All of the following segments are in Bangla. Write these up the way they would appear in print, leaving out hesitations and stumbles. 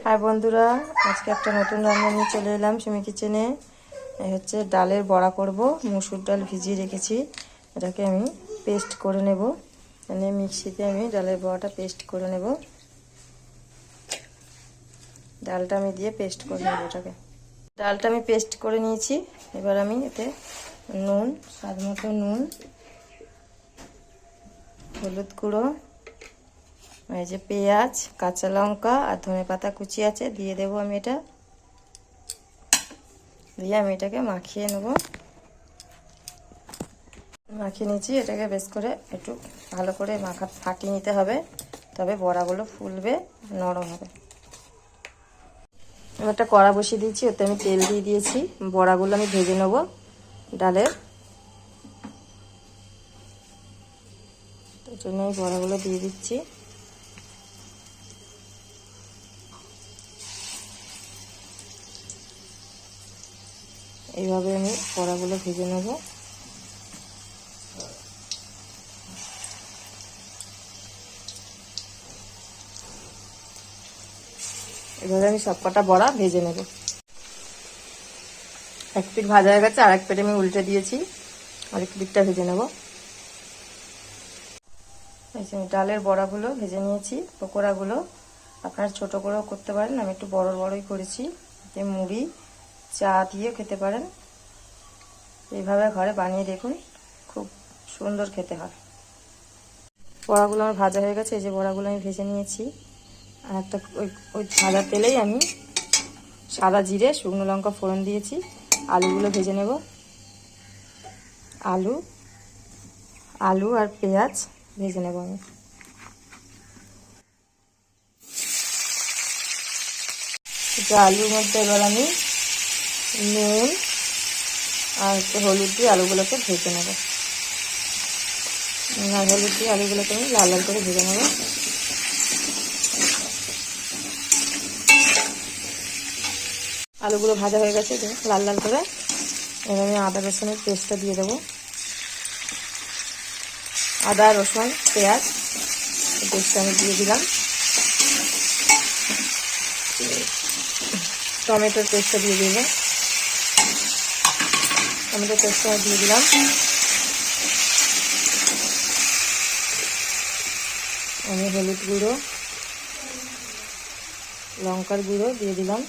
হাই বন্ধুরা, আজকে একটা নতুন রান্না নিয়ে চলে এলাম সুমি কিচেনে। হচ্ছে ডালের বড়া করব। মুসুর ডাল ভিজিয়ে রেখেছি, এটাকে আমি পেস্ট করে নেব। মানে মিক্সিতে আমি ডালের বড়াটা পেস্ট করে নেব। ডালটা আমি দিয়ে পেস্ট করে নেব। এটাকে ডালটা আমি পেস্ট করে নিয়েছি। এবার আমি এতে নুন, স্বাদ মতো নুন, হলুদ গুঁড়ো, এই যে পেঁয়াজ, কাঁচা লঙ্কা আর ধনেপাতা কুচি আছে, দিয়ে দেবো আমি। এটা দিয়ে আমি এটাকে মাখিয়ে নেব। মাখিয়ে নিয়েছি, এটাকে বেশ করে একটু ভালো করে ফাটিয়ে নিতে হবে, তবে বড়াগুলো ফুলবে, নরম হবে। আমি একটা কড়া বসিয়ে দিয়েছি, ওতে আমি তেল দিয়ে দিয়েছি। বড়াগুলো আমি ভেজে নেব ডালের। তার জন্য এই বড়াগুলো দিয়ে দিচ্ছি। এইভাবে আমি বড়াগুলো ভেজে নেব। এভাবে আমি সবকটা বড়া ভেজে নেব। এক পিঠ ভাজা হয়ে গেছে, আর এক পিঠ আমি উল্টে দিয়েছি, আর এক পিঠটা ভেজে নেব। এই যে ডালের বড়াগুলো ভেজে নিয়েছি। পকোড়াগুলো আপনারা ছোট করেও করতে পারেন, আমি একটু বড় বড়ই করেছি। এতে মুড়ি, চা দিয়ে খেতে পারেন। এইভাবে ঘরে বানিয়ে দেখুন, খুব সুন্দর খেতে হয়। বড়াগুলো আমার ভাজা হয়ে গেছে। এই যে বড়াগুলো আমি ভেজে নিয়েছি। আর একটা ওই ভাজা তেলেই আমি সাদা জিরে, শুকনো লঙ্কা ফোড়ন দিয়েছি। আলুগুলো ভেজে নেব। আলু আর পেঁয়াজ ভেজে নেব আমি। আলুর মধ্যে এবার আমি নুন আর হলুদ দিয়ে আলুগুলোকে ভেজে নেব। আর হলুদ দিয়ে আলুগুলোকে আমি লাল লাল করে ভেজে নেব। আলুগুলো ভাজা হয়ে গেছে লাল লাল করে। এবার আমি আদা রসুনের পেস্টটা দিয়ে দেবো। আদা, রসুন, পেঁয়াজ পেস্টটা আমি দিয়ে দিলাম। টমেটোর পেস্টটা দিয়ে দেবো। টমেটোর পেস্টটা দিয়ে দিলাম। আমি হলুদ গুঁড়ো, লঙ্কার গুঁড়ো দিয়ে দিলাম।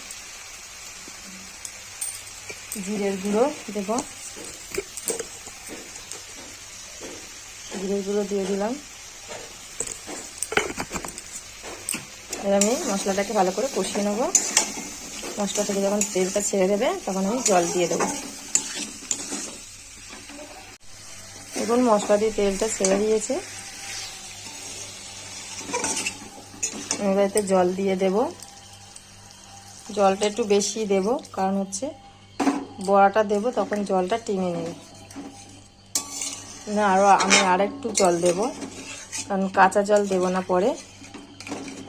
জিরের গুঁড়ো দেব, জিরের গুঁড়ো দিয়ে দিলাম। এবার আমি মশলাটাকে ভালো করে কষিয়ে নেব। মশলা থেকে যখন তেলটা ছেড়ে দেবে তখন আমি জল দিয়ে দেবো। দেখুন মশলা দিয়ে তেলটা ছেড়ে দিয়েছে। এবার এতে জল দিয়ে দেব। জলটা একটু বেশি দেব, কারণ হচ্ছে বড়াটা দেব তখন জলটা টেনে নেবে না। আমি আর একটু জল দেব, কারণ কাঁচা জল দেব না পরে।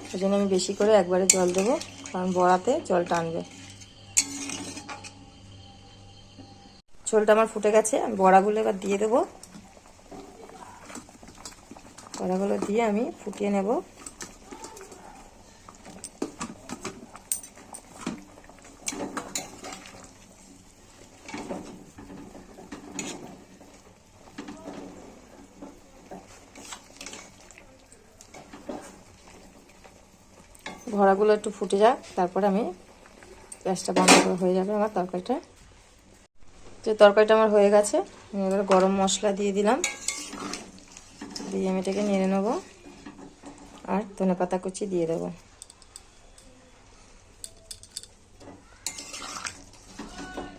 সেই জন্য আমি বেশি করে একবারে জল দেব, কারণ বড়াতে জল টানবে। ঝোলটা আমার ফুটে গেছে, আমি বড়াগুলো এবার দিয়ে দেবো। বড়াগুলো দিয়ে আমি ফুটিয়ে নেব। বড়াগুলো একটু ফুটে যাক, তারপরে আমি গ্যাসটা বন্ধ করে হয়ে যাবে আমার তরকারিটা। যে তরকারিটা আমার হয়ে গেছে, আমি এবার গরম মশলা দিয়ে দিলাম। দিয়ে আমি এটাকে নেড়ে নেবো, আর ধনেপাতা কুচি দিয়ে দেবো।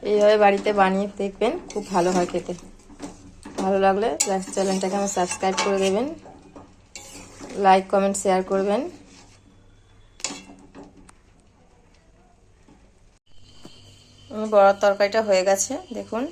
এইভাবে বাড়িতে বানিয়ে দেখবেন, খুব ভালো হয় খেতে। ভালো লাগলে চ্যানেলটাকে আমার সাবস্ক্রাইব করে দেবেন, লাইক, কমেন্ট, শেয়ার করবেন। বড়ার তরকারিটা হয়ে গেছে, দেখুন।